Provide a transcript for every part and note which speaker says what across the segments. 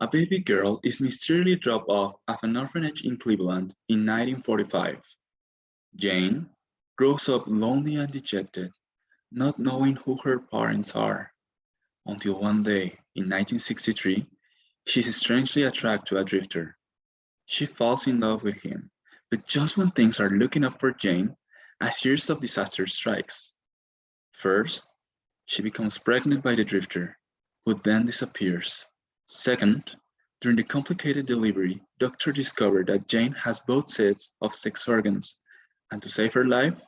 Speaker 1: A baby girl is mysteriously dropped off at an orphanage in Cleveland in 1945. Jane grows up lonely and dejected, not knowing who her parents are, until one day in 1963, she's strangely attracted to a drifter. She falls in love with him, but just when things are looking up for Jane, a series of disasters strikes. First, she becomes pregnant by the drifter, who then disappears. Second, during the complicated delivery, doctors discover that Jane has both sets of sex organs, and to save her life,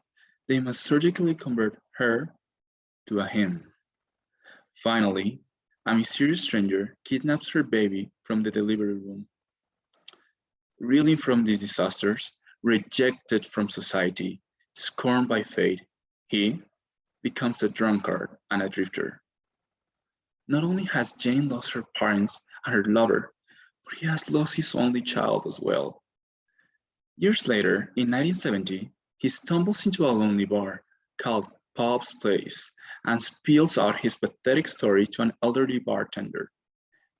Speaker 1: they must surgically convert her to a him. Finally, a mysterious stranger kidnaps her baby from the delivery room. Reeling from these disasters, rejected from society, scorned by fate, he becomes a drunkard and a drifter. Not only has Jane lost her parents and her lover, but he has lost his only child as well. Years later, in 1970, he stumbles into a lonely bar called Pop's Place and spills out his pathetic story to an elderly bartender.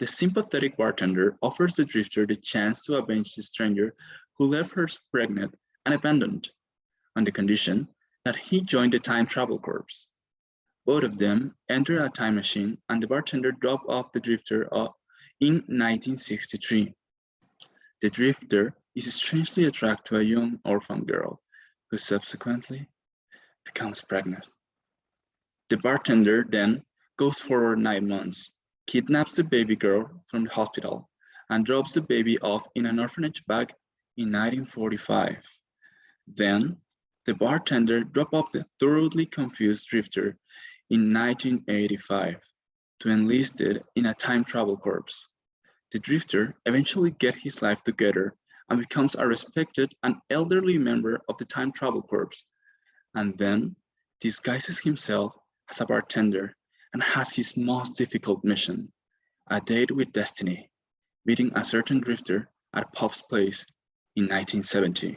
Speaker 1: The sympathetic bartender offers the drifter the chance to avenge the stranger who left her pregnant and abandoned, on the condition that he join the time travel corps. Both of them enter a time machine and the bartender drops off the drifter in 1963. The drifter is strangely attracted to a young orphan girl who subsequently becomes pregnant. The bartender then goes forward 9 months, kidnaps the baby girl from the hospital, and drops the baby off in an orphanage back in 1945. Then, the bartender drops off the thoroughly confused drifter in 1985 to enlist it in a time travel corps. The drifter eventually gets his life together and becomes a respected and elderly member of the time travel corps, and then disguises himself as a bartender and has his most difficult mission, a date with destiny, meeting a certain drifter at Pop's Place in 1970.